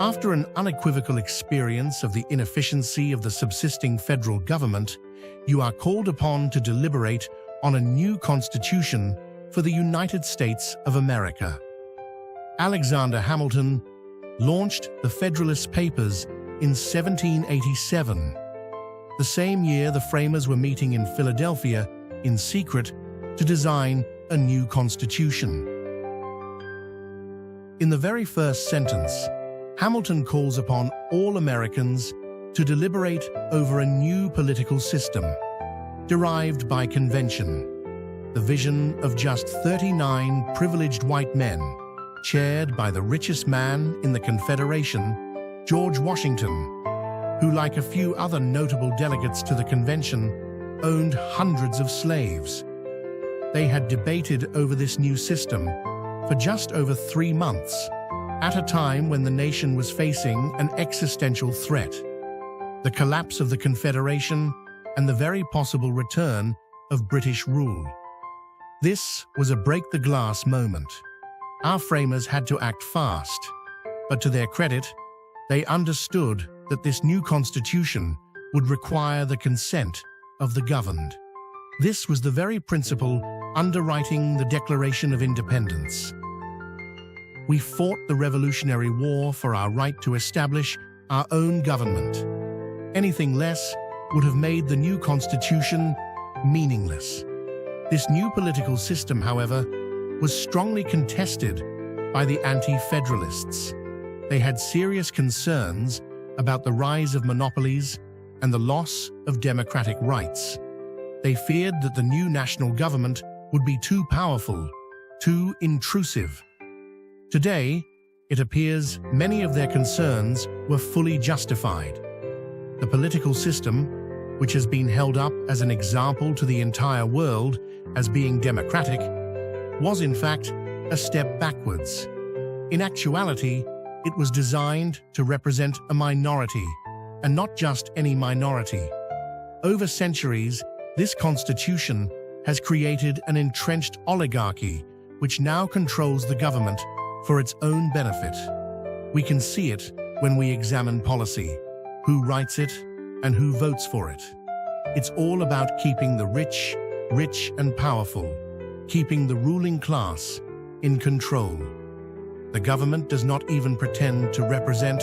After an unequivocal experience of the inefficiency of the subsisting federal government, you are called upon to deliberate on a new constitution for the United States of America. Alexander Hamilton launched the Federalist Papers in 1787. The same year, the framers were meeting in Philadelphia in secret to design a new constitution. In the very first sentence, Hamilton calls upon all Americans to deliberate over a new political system, derived by convention. The vision of just 39 privileged white men, chaired by the richest man in the Confederation, George Washington, who, like a few other notable delegates to the convention, owned hundreds of slaves. They had debated over this new system for just over 3 months, at a time when the nation was facing an existential threat: the collapse of the Confederation and the very possible return of British rule. This was a break-the-glass moment. Our framers had to act fast, but to their credit, they understood that this new constitution would require the consent of the governed. This was the very principle underwriting the Declaration of Independence. We fought the Revolutionary War for our right to establish our own government. Anything less would have made the new constitution meaningless. This new political system, however, was strongly contested by the anti-federalists. They had serious concerns about the rise of monopolies and the loss of democratic rights. They feared that the new national government would be too powerful, too intrusive. Today, it appears many of their concerns were fully justified. The political system, which has been held up as an example to the entire world as being democratic, was in fact a step backwards. In actuality, it was designed to represent a minority, and not just any minority. Over centuries, this constitution has created an entrenched oligarchy which now controls the government for its own benefit. We can see it when we examine policy: who writes it and who votes for it. It's all about keeping the rich and powerful, keeping the ruling class in control. The government does not even pretend to represent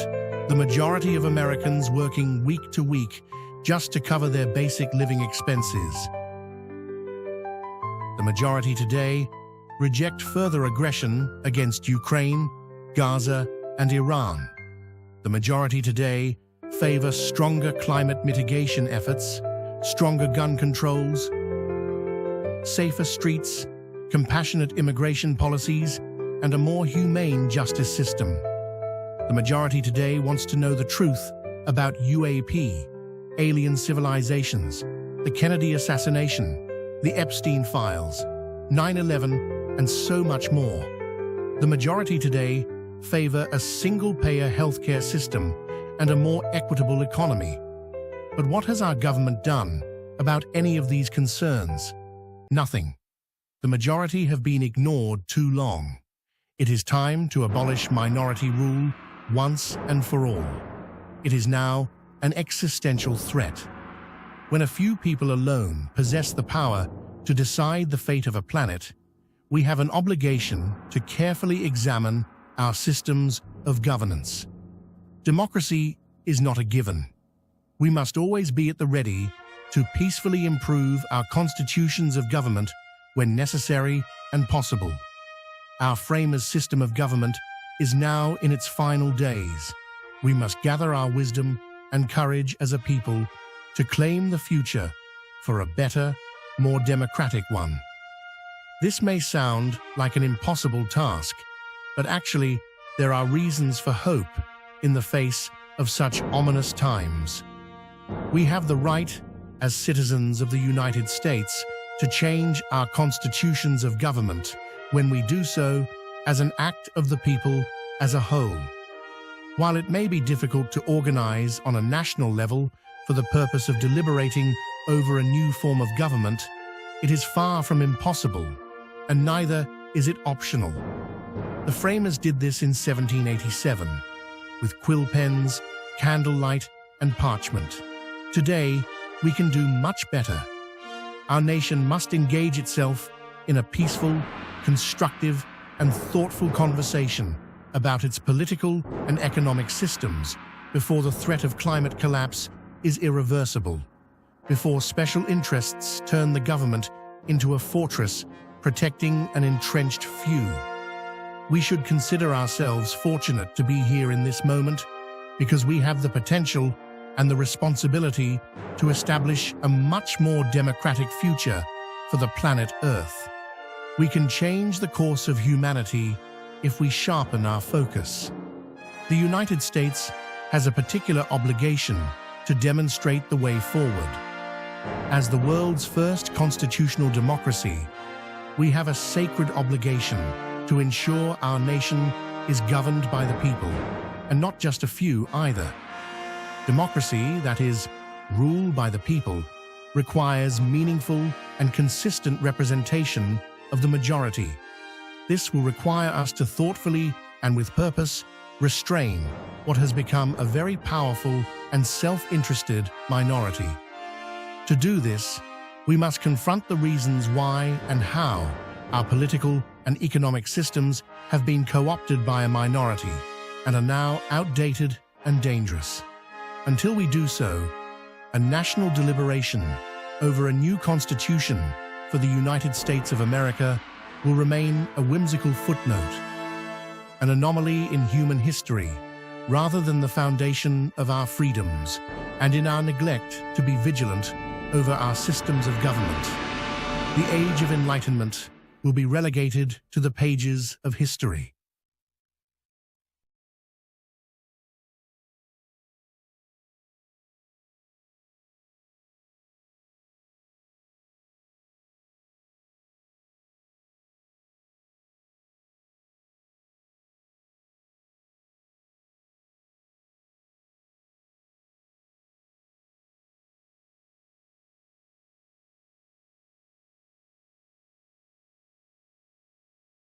the majority of Americans working week to week just to cover their basic living expenses. The majority today reject further aggression against Ukraine, Gaza, and Iran. The majority today favor stronger climate mitigation efforts, stronger gun controls, safer streets, compassionate immigration policies, and a more humane justice system. The majority today wants to know the truth about UAP, alien civilizations, the Kennedy assassination, the Epstein files, 9/11, and so much more. The majority today favor a single-payer healthcare system and a more equitable economy. But what has our government done about any of these concerns? Nothing. The majority have been ignored too long. It is time to abolish minority rule once and for all. It is now an existential threat. When a few people alone possess the power to decide the fate of a planet, we have an obligation to carefully examine our systems of governance. Democracy is not a given. We must always be at the ready to peacefully improve our constitutions of government when necessary and possible. Our framers' system of government is now in its final days. We must gather our wisdom and courage as a people to claim the future for a better, more democratic one. This may sound like an impossible task, but actually there are reasons for hope in the face of such ominous times. We have the right, as citizens of the United States, to change our constitutions of government when we do so as an act of the people as a whole. While it may be difficult to organize on a national level for the purpose of deliberating over a new form of government, it is far from impossible, and neither is it optional. The framers did this in 1787. with quill pens, candlelight, and parchment. Today, we can do much better. Our nation must engage itself in a peaceful, constructive, and thoughtful conversation about its political and economic systems before the threat of climate collapse is irreversible, before special interests turn the government into a fortress protecting an entrenched few. We should consider ourselves fortunate to be here in this moment because we have the potential and the responsibility to establish a much more democratic future for the planet Earth. We can change the course of humanity if we sharpen our focus. The United States has a particular obligation to demonstrate the way forward. As the world's first constitutional democracy, we have a sacred obligation to ensure our nation is governed by the people, and not just a few either. Democracy, that is, rule by the people, requires meaningful and consistent representation of the majority. This will require us to thoughtfully and with purpose restrain what has become a very powerful and self-interested minority. To do this, we must confront the reasons why and how our political and economic systems have been co-opted by a minority and are now outdated and dangerous. Until we do so, a national deliberation over a new constitution for the United States of America will remain a whimsical footnote, an anomaly in human history, rather than the foundation of our freedoms, and in our neglect to be vigilant over our systems of government. The age of enlightenment will be relegated to the pages of history.